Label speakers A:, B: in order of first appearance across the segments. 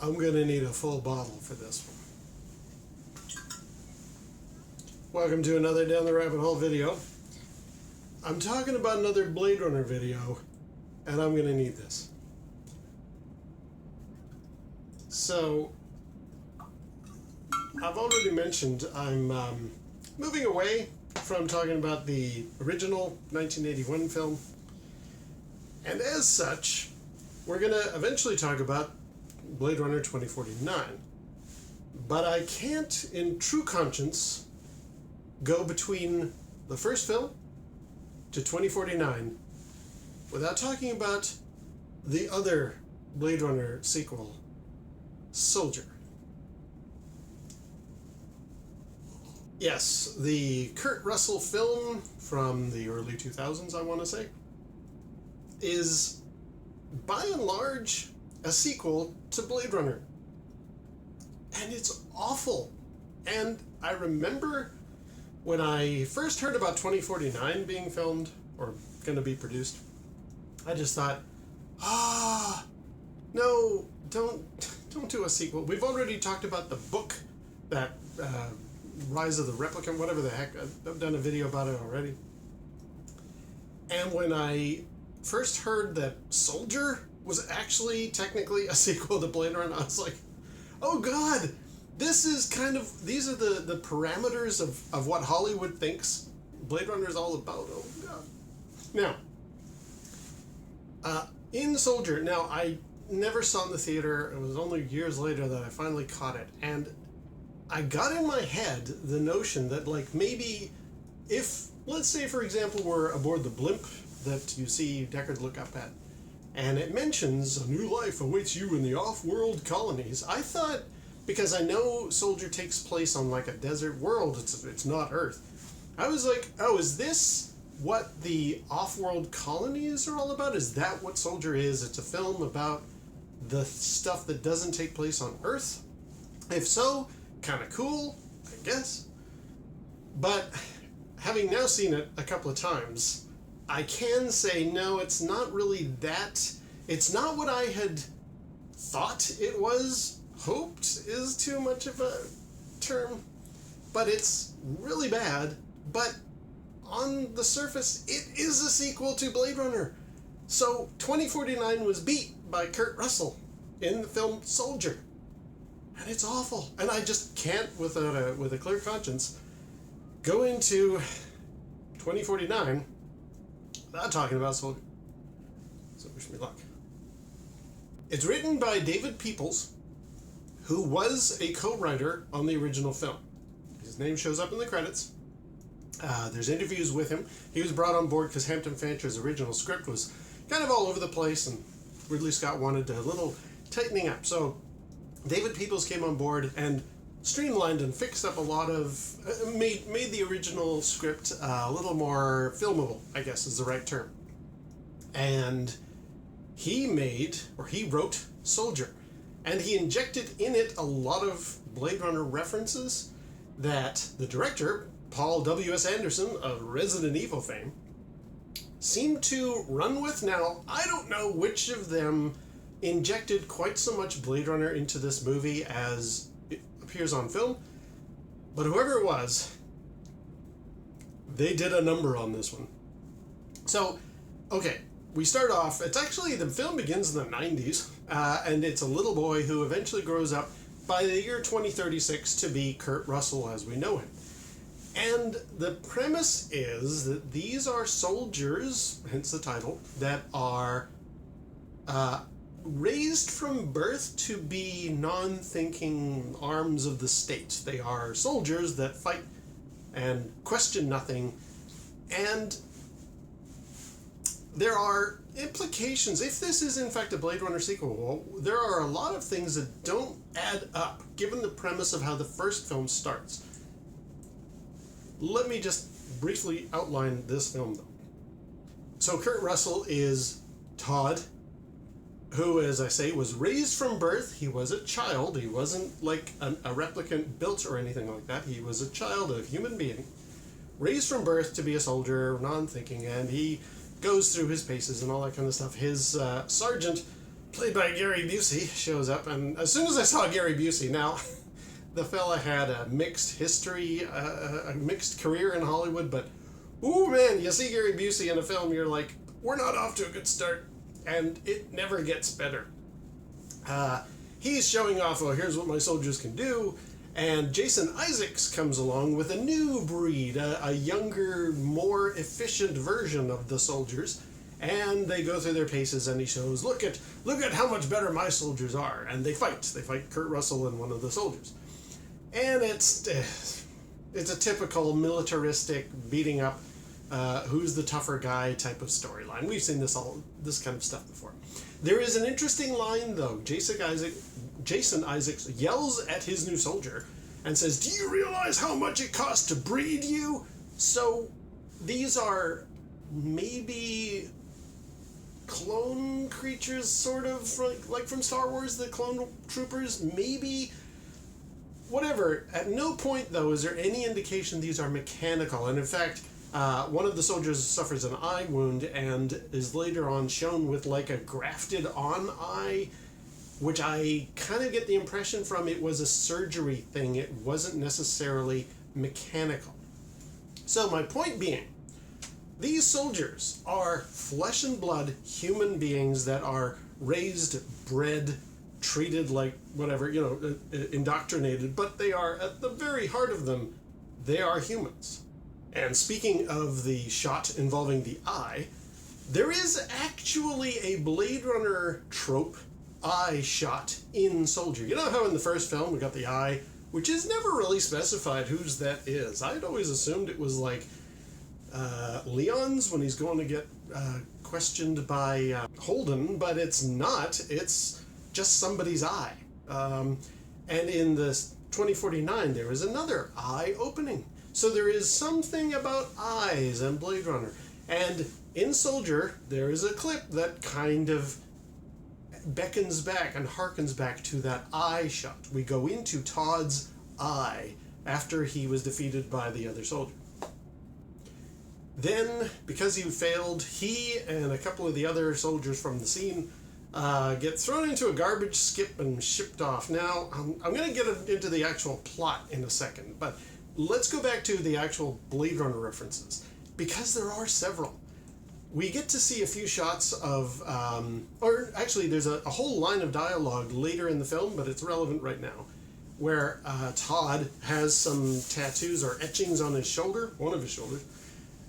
A: I'm going to need a full bottle for this one. Welcome to another Down the Rabbit Hole video. I'm talking about another Blade Runner video, and I'm going to need this. So, I've already mentioned I'm moving away from talking about the original 1981 film, and as such, we're going to eventually talk about Blade Runner 2049. But I can't, in true conscience, go between the first film to 2049 without talking about the other Blade Runner sequel, Soldier. Yes, the Kurt Russell film from the early 2000s, I want to say, is by and large a sequel to Blade Runner. And it's awful. And I remember when I first heard about 2049 being filmed, or going to be produced, I just thought, no, don't do a sequel. We've already talked about the book, that Rise of the Replicant, whatever the heck. I've done a video about it already. And when I first heard that Soldier was actually technically a sequel to Blade Runner, I was like, oh God, this is kind of, these are the parameters of what Hollywood thinks Blade Runner is all about. Oh God. Now, in Soldier, now I never saw it in the theater. It was only years later that I finally caught it. And I got in my head the notion that, like, maybe if, let's say, for example, we're aboard the blimp that you see Deckard look up at, and it mentions a new life awaits you in the off-world colonies. I thought, because I know Soldier takes place on like a desert world, it's not Earth. I was like, oh, is this what the off-world colonies are all about? Is that what Soldier is? It's a film about the stuff that doesn't take place on Earth? If so, kind of cool, I guess. But having now seen it a couple of times, I can say, no, it's not really that. It's not what I had thought it was. Hoped is too much of a term. But it's really bad. But on the surface, it is a sequel to Blade Runner. So 2049 was beat by Kurt Russell in the film Soldier. And it's awful. And I just can't, with a clear conscience, go into 2049 without talking about Soldier. So wish me luck. It's written by David Peoples, who was a co-writer on the original film. His name shows up in the credits. There's interviews with him. He was brought on board because Hampton Fancher's original script was kind of all over the place, and Ridley Scott wanted a little tightening up. So David Peoples came on board and streamlined and fixed up a lot of, made the original script a little more filmable, I guess is the right term. And he wrote Soldier. And he injected in it a lot of Blade Runner references that the director, Paul W.S. Anderson of Resident Evil fame, seemed to run with. Now, I don't know which of them injected quite so much Blade Runner into this movie as it appears on film, but whoever it was, they did a number on this one. So, okay, we start off, it's actually, the film begins in the 90s, and it's a little boy who eventually grows up by the year 2036 to be Kurt Russell as we know him. And the premise is that these are soldiers, hence the title, that are raised from birth to be non-thinking arms of the state. They are soldiers that fight and question nothing. And there are implications. If this is in fact a Blade Runner sequel, well, there are a lot of things that don't add up, given the premise of how the first film starts. Let me just briefly outline this film, though. So Kurt Russell is Todd, who, as I say, was raised from birth. He was a child. He wasn't like a replicant built or anything like that. He was a child, a human being, raised from birth to be a soldier, non-thinking, and he goes through his paces and all that kind of stuff. His sergeant played by Gary Busey, shows up, and as soon as I saw Gary Busey, now, the fella had a mixed history, a mixed career in Hollywood, but, ooh man, you see Gary Busey in a film, you're like, we're not off to a good start, and it never gets better. He's showing off, oh, here's what my soldiers can do, and Jason Isaacs comes along with a new breed, a younger, more efficient version of the soldiers, and they go through their paces, and he shows, look at how much better my soldiers are, and they fight Kurt Russell and one of the soldiers, and it's a typical militaristic beating up, who's the tougher guy type of storyline. We've seen this kind of stuff before. There is an interesting line though. Jason Isaacs yells at his new soldier and says, "Do you realize how much it costs to breed you?" So these are maybe clone creatures, sort of like from Star Wars, the clone troopers, maybe. Whatever. At no point though is there any indication these are mechanical, and in fact, one of the soldiers suffers an eye wound and is later on shown with like a grafted on eye, which I kind of get the impression from it was a surgery thing. It wasn't necessarily mechanical. So my point being, these soldiers are flesh and blood human beings that are raised, bred, treated like whatever, indoctrinated, but they are, at the very heart of them, they are humans. And speaking of the shot involving the eye, there is actually a Blade Runner trope eye shot in Soldier. You know how in the first film we got the eye, which is never really specified whose that is. I'd always assumed it was like Leon's when he's going to get questioned by Holden, but it's not. It's just somebody's eye. And in the 2049, there is another eye opening. So there is something about eyes and Blade Runner. And in Soldier, there is a clip that kind of beckons back and harkens back to that eye shot. We go into Todd's eye after he was defeated by the other soldier. Then, because he failed, he and a couple of the other soldiers from the scene get thrown into a garbage skip and shipped off. Now, I'm going to get into the actual plot in a second, but let's go back to the actual Blade Runner references, because there are several. We get to see a few shots of, or actually there's a whole line of dialogue later in the film, but it's relevant right now, where Todd has some tattoos or etchings on his shoulder, one of his shoulders,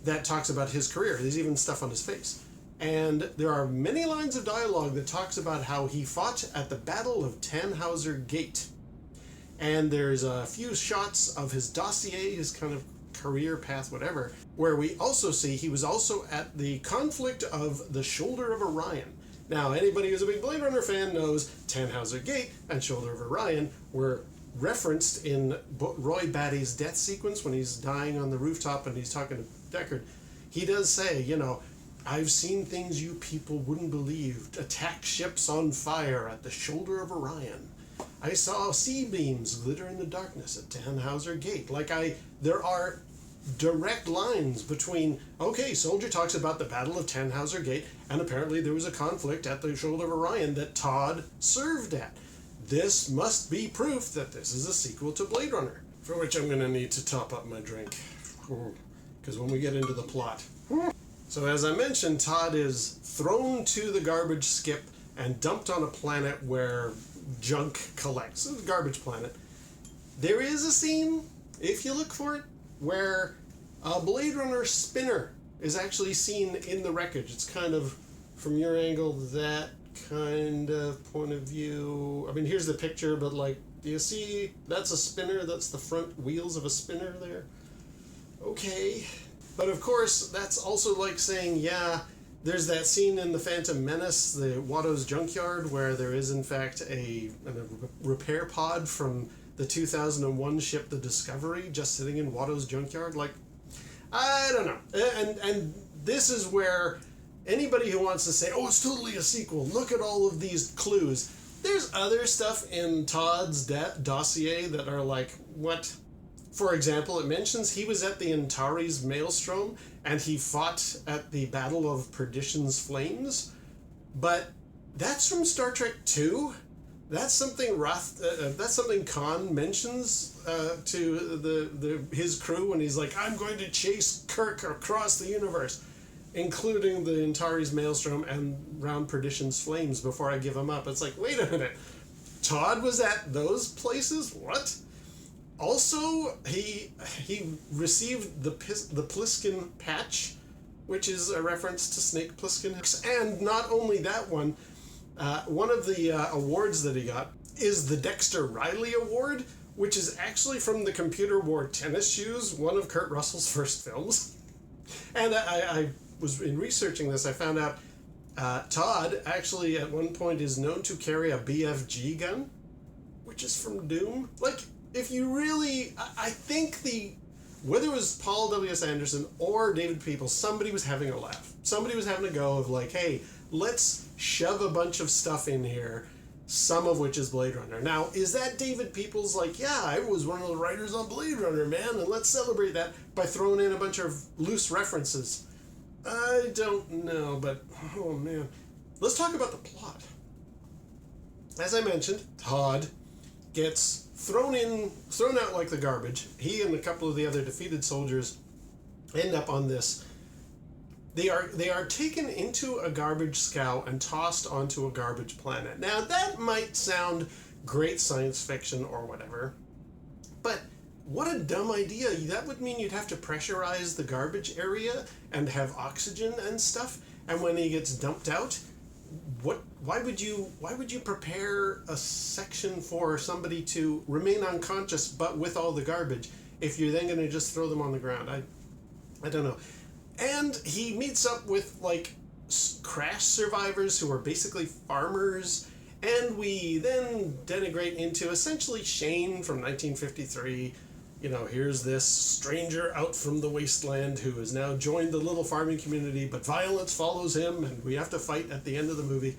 A: that talks about his career. There's even stuff on his face. And there are many lines of dialogue that talks about how he fought at the Battle of Tannhauser Gate. And there's a few shots of his dossier, his kind of career path, whatever, where we also see he was also at the conflict of the Shoulder of Orion. Now, anybody who's a big Blade Runner fan knows Tannhauser Gate and Shoulder of Orion were referenced in Roy Batty's death sequence when he's dying on the rooftop and he's talking to Deckard. He does say, I've seen things you people wouldn't believe. Attack ships on fire at the Shoulder of Orion. I saw sea beams glitter in the darkness at Tannhauser Gate. There are direct lines between, okay, Soldier talks about the Battle of Tannhauser Gate, and apparently there was a conflict at the Shoulder of Orion that Todd served at. This must be proof that this is a sequel to Blade Runner, for which I'm going to need to top up my drink, because when we get into the plot. So as I mentioned, Todd is thrown to the garbage skip and dumped on a planet where junk collects. It's a garbage planet. There is a scene, if you look for it, where a Blade Runner spinner is actually seen in the wreckage. It's kind of, from your angle, that kind of point of view. I mean, here's the picture, but do you see? That's a spinner. That's the front wheels of a spinner there. Okay. But of course, that's also like saying, yeah, there's that scene in The Phantom Menace, the Watto's junkyard, where there is in fact a repair pod from the 2001 ship The Discovery just sitting in Watto's junkyard. I don't know. And this is where anybody who wants to say, oh, it's totally a sequel, look at all of these clues. There's other stuff in Todd's dossier that are like, what? For example, it mentions he was at the Antares Maelstrom and he fought at the Battle of Perdition's Flames, but That's from Star Trek 2. That's something that's something Khan mentions to his crew when he's like, "I'm going to chase Kirk across the universe, including the Antares Maelstrom and round Perdition's flames before I give him up." It's like, wait a minute, Todd was at those places? What? Also, he received the Pliskin patch, which is a reference to Snake Plissken, and not only that one. One of the awards that he got is the Dexter Riley Award, which is actually from the Computer Wore Tennis Shoes, one of Kurt Russell's first films. And I was, in researching this, I found out Todd actually at one point is known to carry a BFG gun, which is from Doom. Like, if you really, I think whether it was Paul W.S. Anderson or David Peoples, somebody was having a laugh. Somebody was having a go of like, hey, let's shove a bunch of stuff in here, some of which is Blade Runner. Now, is that David Peoples like, yeah, I was one of the writers on Blade Runner, man, and let's celebrate that by throwing in a bunch of loose references? I don't know, but, oh man. Let's talk about the plot. As I mentioned, Todd gets thrown out like the garbage. He and a couple of the other defeated soldiers end up on this. They are taken into a garbage scow and tossed onto a garbage planet. Now, that might sound great science fiction or whatever, but what a dumb idea. That would mean you'd have to pressurize the garbage area and have oxygen and stuff. And when he gets dumped out, why would you prepare a section for somebody to remain unconscious but with all the garbage if you're then going to just throw them on the ground? I don't know. And he meets up with, like, crash survivors who are basically farmers, and we then denigrate into essentially Shane from 1953. You know, here's this stranger out from the wasteland who has now joined the little farming community, but violence follows him, and we have to fight at the end of the movie.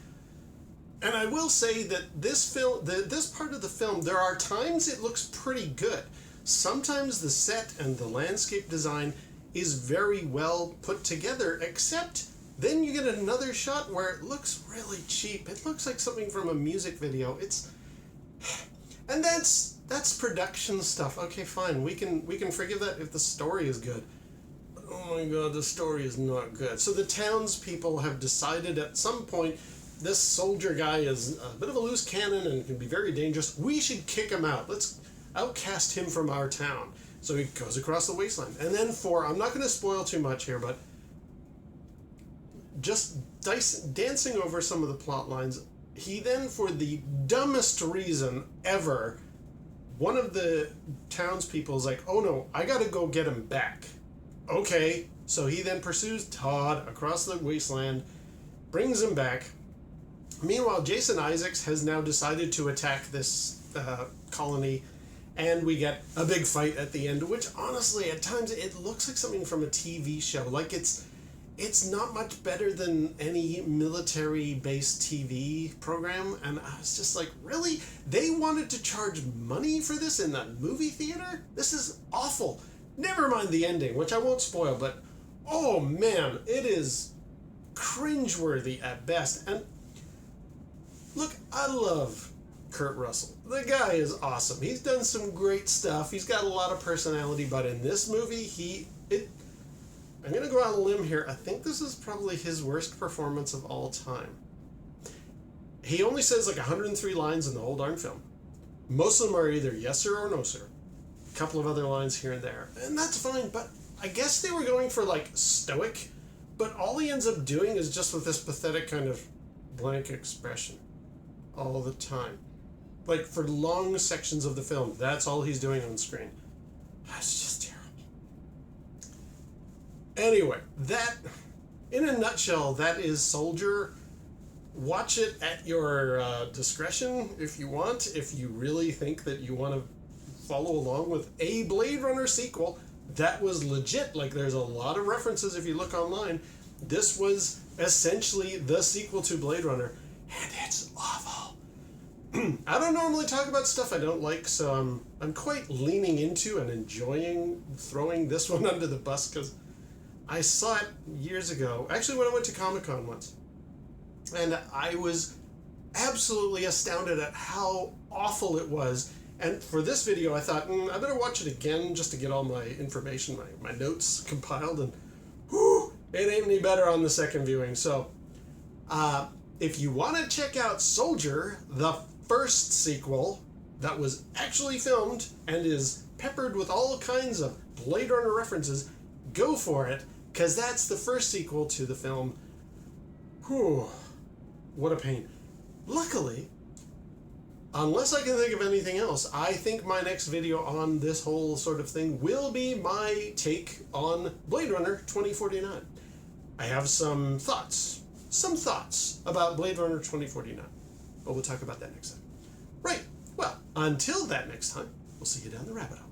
A: And I will say that this part of the film, there are times it looks pretty good. Sometimes the set and the landscape design is very well put together, except then you get another shot where it looks really cheap. It looks like something from a music video. And that's production stuff. Okay, fine. We can forgive that if the story is good. But oh my god, the story is not good. So the townspeople have decided at some point this soldier guy is a bit of a loose cannon and can be very dangerous. We should kick him out. Let's outcast him from our town. So he goes across the wasteland. And then I'm not going to spoil too much here, but just dancing over some of the plot lines, he then, for the dumbest reason ever, one of the townspeople is like, oh no, I got to go get him back. Okay, so he then pursues Todd across the wasteland, brings him back. Meanwhile, Jason Isaacs has now decided to attack this colony, and we get a big fight at the end, which honestly, at times, it looks like something from a TV show. Like, it's not much better than any military-based TV program, and I was just like, really? They wanted to charge money for this in the movie theater? This is awful. Never mind the ending, which I won't spoil, but oh man, it is cringeworthy at best. And look, I love Kurt Russell. The guy is awesome. He's done some great stuff. He's got a lot of personality, but in this movie, I'm going to go out on a limb here. I think this is probably his worst performance of all time. He only says like 103 lines in the whole darn film. Most of them are either yes sir or no sir. A couple of other lines here and there. And that's fine, but I guess they were going for like stoic, but all he ends up doing is just with this pathetic kind of blank expression all the time. Like for long sections of the film, that's all he's doing on screen. That's just terrible. Anyway, that, in a nutshell, that is Soldier. Watch it at your discretion if you want. If you really think that you want to follow along with a Blade Runner sequel, that was legit. Like, there's a lot of references if you look online. This was essentially the sequel to Blade Runner, and it's awful. I don't normally talk about stuff I don't like, so I'm quite leaning into and enjoying throwing this one under the bus, because I saw it years ago, actually when I went to Comic-Con once, and I was absolutely astounded at how awful it was. And for this video, I thought, I better watch it again just to get all my information, my notes compiled, and whew, it ain't any better on the second viewing. So, if you want to check out Soldier, the first sequel that was actually filmed and is peppered with all kinds of Blade Runner references, go for it, because that's the first sequel to the film. Whew, what a pain. Luckily, unless I can think of anything else, I think my next video on this whole sort of thing will be my take on Blade Runner 2049. I have some thoughts about Blade Runner 2049. But we'll talk about that next time. Right, well, until that next time, we'll see you down the rabbit hole.